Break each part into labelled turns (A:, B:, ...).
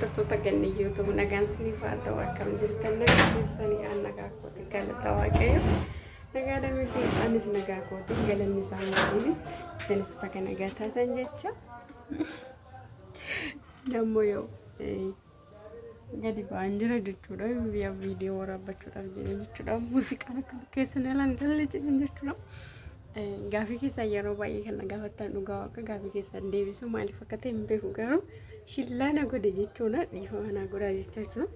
A: hordoftoota ganniyyootu nagaan sinifaa ta'u akkam jirtan nagaa keessanii aan nagaa kooti galata waaqayyo nagaa dhamiti anis nagaa kooti galanni isaa mootiin isinis bakka nagaa taatan jecha dammoo yoo gadi ba'an jira jechuudha biyya viidiyoo waraabbachuudhaaf jedhan jechuudha muuziqaan akka keessan elan galle jedhan jechuudha. Gaafii keessa yeroo baay'ee kan gaafattan dhugaa akka gaafii keessa deebisu maaliif akka ta'e hin beeku garuu shillaana godhe jechuudha dhiifama naa godhaa jechaa jiru.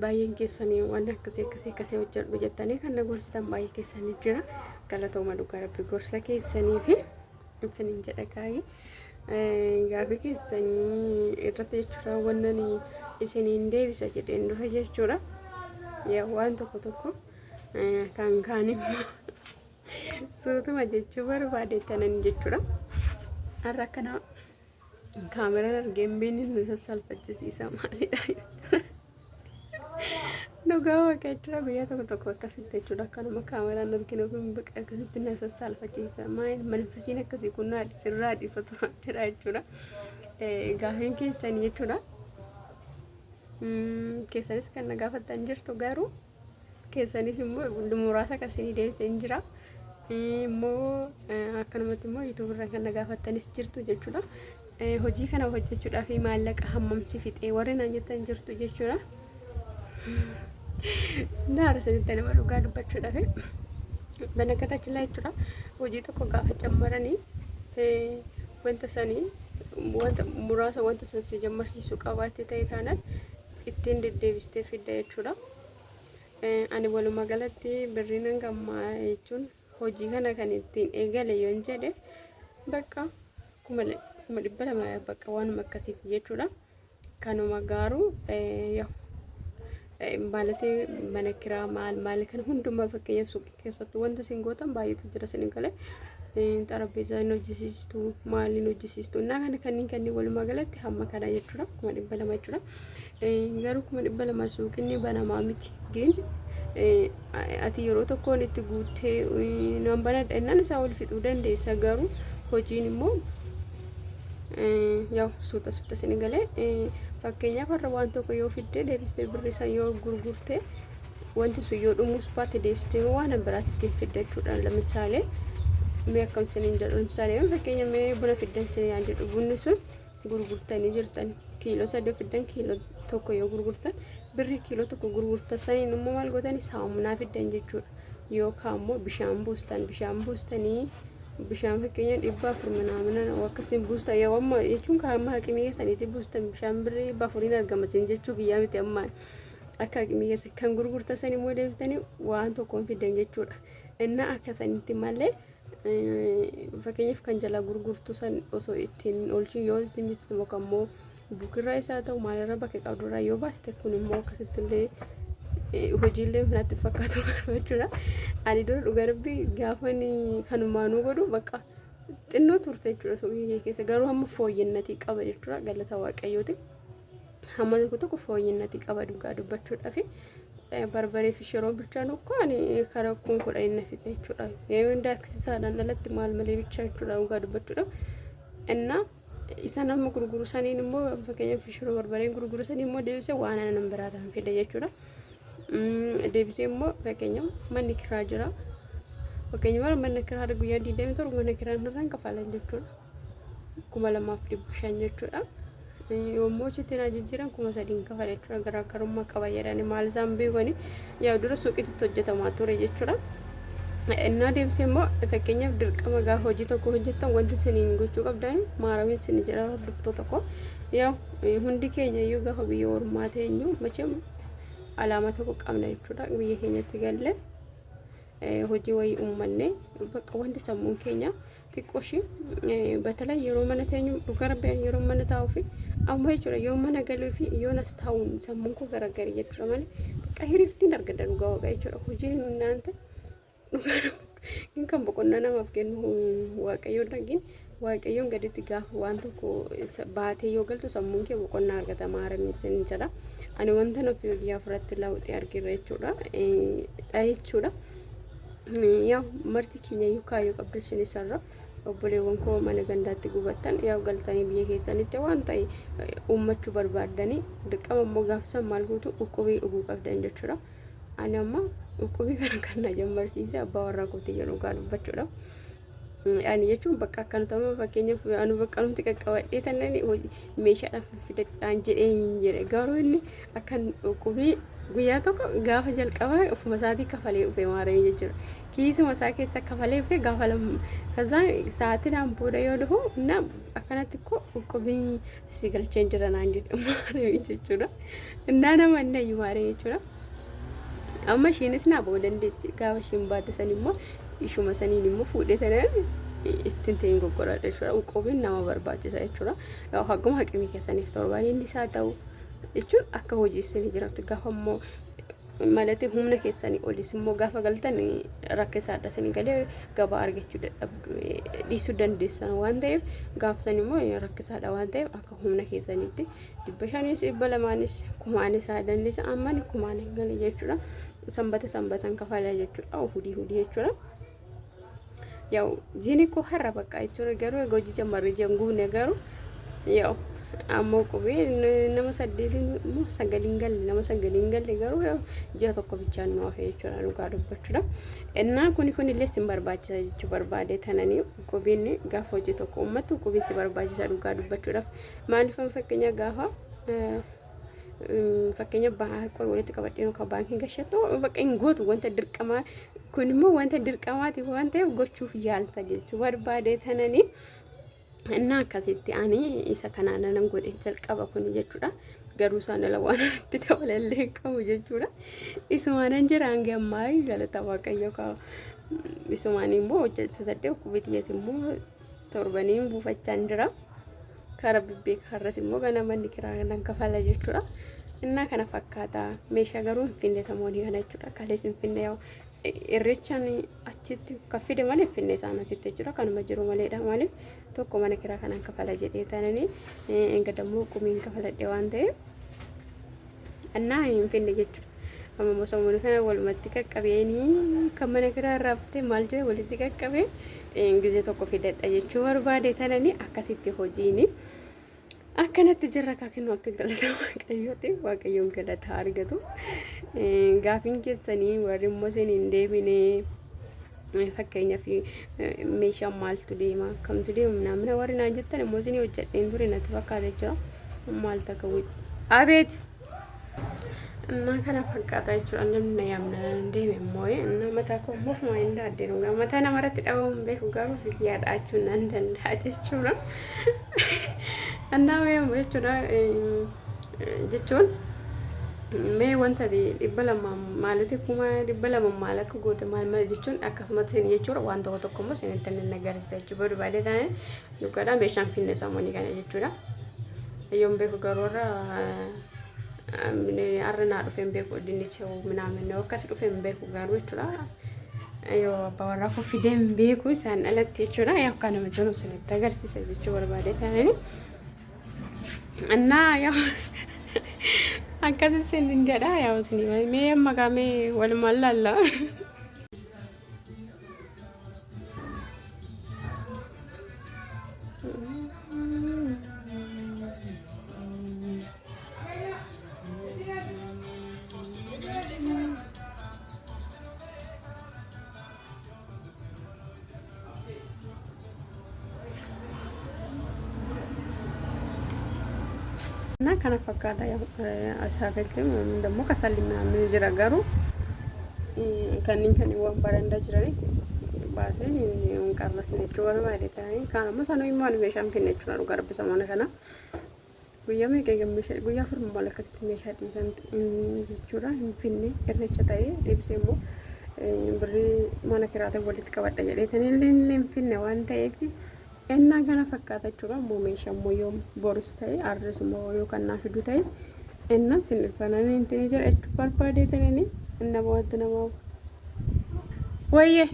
A: Baay'een keessanii waan akkasii hojjedhu jettanii kan na gorsitan baay'ee keessanii jira galatooma dhugaa rabbi gorsa keessanii fi isiniin jedha kaayee gaafii keessanii irratti jechuudha wannan isiniin deebisa jedheen dhufe jechuudha. Waan tokko kan kaan immoo suutuma jechuu barbaadettanan jechuudha. Har'a kana kaameraan argeen beekni nu sassalphachisiisa maalidha dhugaa waaqa jechuudha guyyaa tokko akkasitti jechuudha akkanuma kaameraan arginu kun biqa akkasitti na sassalphachisiisa manfasiin akkasii kun sirraa dhiifatu jedha jechuudha. Gaafiin keessanii jechuudha keessanis kan na gaafattan jirtu garuu keessanis immoo muraasa akkasii deebisee hin jira immoo akkanumatti immoo yuutuub irraa kan na gaafattanis jirtu jechuudha. Hojii kana hojjechuudhaaf maallaqa hammamsi fixee warri naan jettan jirtu jechuudha. Naara sanitti nama dhugaa dubbachuudhaaf banakataachilaa jechuudha. Hojii tokko gaafa jammaranii wanta sanii wanta muraasa wanta sansi jammarsiisuu qabaatte ta'e taanaan ittiin deddeebistee fidda jechuudha. Ani walumaa galatti birriin gammaa jechuun hojii kana kan ittiin eegale yoon jedhe bakka kuma 200 bakka waanuma akkasiiti jechuudha. Kanuma garuu maallatii mana kiraa maal kan hundumaa fakkeenyaaf suuqii keessatti wanta isin gootan baay'eetu jira isin galee xarabeessaa hin hojjisiistu maaliin hojjisiistu innaa kana kanneen walumaa galatti hamma kana jechuudha 200 jechuudha. Garuu 200 suuqinni banamaa miti gin ati yeroo tokkoon itti guuttee nan banadha innaan isaa ol fixuu dandeessa garuu hojiin immoo yaw suuta isin galee fakkeenyaaf har'a waan tokko yoo fiddee deebistee birrisan yoo gurgurtee wanti sun yoo dhumuus baate deebistee waan biraatti ittiin fidda jechuudha. Lammisaalee mee akkam isiniin jedhu lammisaalee fakkeenya mee buna fiddan isiniin jedhu bunni sun gurgurtanii jirtan kiiloo 3 fiddan kiiloo tokko yoo gurgurtan birrii kiiloo tokko gurgurtan saniin immoo maal gootanii saamunaa fiddan jechuudha. Yookaan immoo bishaan buustanii bishaan fakkeenya 400 naamna akkasiin buustan yoo amma jechuun kaama haqimii keessaniitti buustan bishaan birrii 400 argamatin jechuu kiyyaa miti amma akka haqimii keessa kan gurgurtan sanii immoo deebistanii waan tokkoon fiddan jechuudha. Innaa akka sanitti malee fakkeenyaaf kan jala gurgurtu san osoo ittiin oolchuun yoo isin miti tokko immoo bukirraa isaa ta'u maalirra bakka qabdurraa yoo baaste kun immoo akkasitti illee hojiilee natti fakkaatu jechuudha. Ani dura dhugaa rabbii gaafan kanumaanuu godhu bakka xinnoo turte jechuudha suuqii keessa garuu hamma fooyyinnatii qaba jechuudha galata waaqayyooti. Hamma tokko fooyyinnatii qaba dhugaa dubbachuudhaaf barbaree fi shiroo bichaan ukkoo ani karaa kun kudhan fixe jechuudha. Yeemeen daaksisaadhaan alatti maal malee bichaa jechuudha dhugaa dubbachuudhaaf. Innaa isa nama gurguru saniin immoo fakkeenyaaf shiroo barbareen gurguru saniin immoo deebisee waan anan biraatan fida jechuudha. Deebisee immoo fakkeenyaaf manni kiraa jira. Fakkeenyaaf manni kiraa guyyaa 27 manni kiraa irraan kafalan jechuudha. 2,500 jechuudha. Yommuu chitti na jijjiiran 3,000 kafala jechuudha. Garaagarummaa qaba jedhanii maal isaan beekani yaa dura suuqiitti hojjetamaa ture jechuudha. Innaa deebisee immoo fakkeenyaaf dirqama gaafa hojii tokko hojjettan wanti isiniin gochuu qabdan maaramiin isin jira hordoftoota tokko yaa hundi keenya iyyuu gaafa biyya ormaa teenyu macheem alaama tokko qabna jechuudha. Biyya keenyatti galle hojii wayii uummanne bakka wanti sammuun keenya xiqqooshi batalaa yeroo mana teenyu dhugaa rabbii yeroo mana taa'uu fi amma jechuudha yoo mana galuu fi yoo nas taa'uun sammuun koo garagari jechuudha malee bakka hiriiftiin argata dhugaa waaqa jechuudha. Hojiin naanta kan boqonnaa namaaf kennu waaqayyoon dhagin waaqayyoon gaditti gaafa waan tokko baatee yoo galtu sammuun kee boqonnaa argata maaramiin isin jedha. Ani wanta nufi biyya furratti lawuxii argirra jechuudha. Yaa marti keenya yookaan yoo qabdu isin isarra obboleewwan koo mana gandaatti gubattan yaa galtanii biyya keessanitti waan ta'e uummachuu barbaadanii dirqama immoo gaafsan maal gootu uqubii dhuguu qabdan jechuudha. Ani amma uqubii kana kan na jammarsiise abbaa warraa kootii jedhu gaa dubbachuudha. Ani jechuun bakka akkanuma fakkeenyaaf anu bakka nuti qaqqabadhee tanani meeshaadhaaf fidadhaan jedhe garuu inni akkan uqubii guyyaa tokko gaafa jalqabaa ofuma isaatii kafalee dhufe maaree jechuudha. Kiisuma isaa keessa kafalee dhufe gaafa lama kazaan sa'aatiidhaan booda yoo dhufu na akkanatti ko uqubii si galcheen jira naan jedhe maaree jechuudha. Innaa nama inni ayyuu maaree jechuudha. Amma ishiinis naa ba'uu dandeessi gaafa ishiin baate san immoo ishuma saniin immoo fuudhee tanaan ittiin ta'een goggoradha jechuudha. Uqubiin nama barbaachisa jechuudha. Haguma haqimii keessaniif torbaan inni isaa ta'u jechuun akka hojii isin jiraattu gaafa immoo malati humna keessanii olis immoo gaafa galtan rakkisaadha isin galee gabaa argachuu dhiisuu dandeessan waan ta'eef gaafsan immoo rakkisaadha waan ta'eef akka humna keessaniitti 500 200 kumaanis dandeessa amman kumaan galee jechuudha. Sanbatan kafala jechuudha. Hudii jechuudha. Yaw jini ko har'a bakka jechuudha garuu hojii jammarri jenguune garuu yaw ammoo qubee nama saddeetiin immoo sagaliin galle garuu ji'a tokko bichaan nu hafe jechuudha dhugaa dubbachuudha. Innaa kuni illee sin barbaachisa jechuu barbaade tananii qubeen gaafa hojii tokko uummattu qubeen si barbaachisa dhugaa dubbachuudhaaf. Maaliif fakkeenya gaafa fakkeenya baaqoo walitti qabadhee ka baankii gashattu bakka hin gootu wanta dirqamaa kun immoo wanta dirqamaati waan ta'eef gochuuf yaalta jechuu barbaade tananii. Innaa akkasitti ani isa kanaan nan godhe jalqaba kun jechuudha. Garuu isaan waan itti dabalallee qabu jechuudha. Isumaan jira hanga ammaa galata waaqayyo ka isumaan immoo hojjetatee qubitiyas immoo torbaniin buufachaa jira. Kara bibbee karras immoo ganamanni kiraa nan kafala jechuudha. Innaa kana fakkaata meeshaa garuu hin finne samoonii kana jechuudha. Kalees hin finne yoo irrechaan achitti kaffide malee finne isaan asitti jechuudha. Kanuma jiru maleedha maaliif tokko mana kiraa kanan kafala jedhee tananii enga dammoo qumiin kafaladhe waan ta'eef annaa hin finne jechuudha. Amma samoonii kana walumatti qaqqabeenii kan mana kiraa irraa fite maal jedhe walitti qaqqabee gizee tokko fidadha jechuu barbaade tananii akkasitti hojiini akkanatti jirra kaakin waqti galata waaqayyoon galata argatu. Gaafiin keessanii warri immoo isin hin deebine fakkeenyaaf meeshaan maaltu deema kamtu deema namna warri naan jettan immoo isin hojjedheen ture natti fakkaata jechuudha. Maal takka abeet innaa kana fakkaata jechuudha. Namni na yaamna deeme immoo innaa mataa koo immoo ofuma hin daaddeenu mataa namarratti dhabamuun beeku garuu fiigiyaa dhaachuun nan danda'a jechuudha. Annaa weemu jechuudha jechuun mee wanta dhibba lama maalati kuma dhibba lama maal akka goote maal jechuun akkasumas isin jechuudha waan tokko immoo isin itti nan agarsiisa jechuudha. Barbaade taane dhugaadhaan meeshaan finne samoonii kana jechuudha. Yoon beeku garuu arra naa dhufeen beeku dinnicha minaamin akkas dhufeen beeku garuu jechuudha. Yoo abbaa warraa koo fideen beeku isaan alatti jechuudha. Yaa akka nama jiru isin itti agarsiisa jechuudha barbaade taane. Annaa yaa akkasii isin jedha yaa isin mee amma gaamee walumaan laalla. Nah kana fakkaata ashaakatti dammoo kasalli naannoo jira garuu kanneen waan baranda jirani baasee hin qarrasne jechuudha barbaade ta'anii kan ammoo sanuu immoo meeshaan finne jechuudha dhugaa dubbisa mana kana guyyaa meeqa meeshaa guyyaa firma maal akkasitti meeshaa dhiisan jechuudha hin finne irreecha ta'ee deebisee immoo birrii mana kiraatee walitti qabadha jedhee tanillee hin finne waan ta'eef ennaa kana fakkaata jechuudha. Immoo meeshaa immoo yoom boris ta'e arris immoo yookaan naa fidu ta'e ennaa sinirfananii hin jira jechuudha barbaade tananii nama wanti nama wayye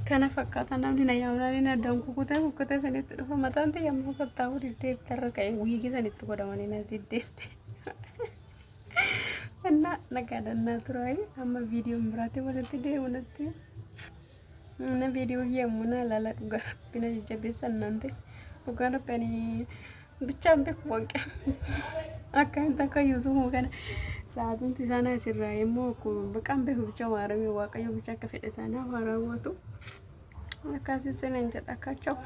A: kana fakkaata namni na yaamnaan na danku kutee sanitti dhufa mataan ta'e ammoo kattaa'uu diddeetti irra ka'e wiigii sanitti godhamanii na diddeetti. Ennaa nagaadhannaa turaayi amma viidiyoon biraatti walitti deemu natti እና ቪዲዮ የሙና ላላ ዱጋር ቢና ጀጀቤሳ እናንተ ዱጋር በኒ ብቻ እንበክ ወንቀ አካን ተከዩቱ ወገን ሰዓቱን ትሳና ሲራ የሞ በቃም በክ ብቻ ማረሚ ዋቀዩ ብቻ ከፈደሳና ማራወቱ አካሲሰነ እንጀጣካቸው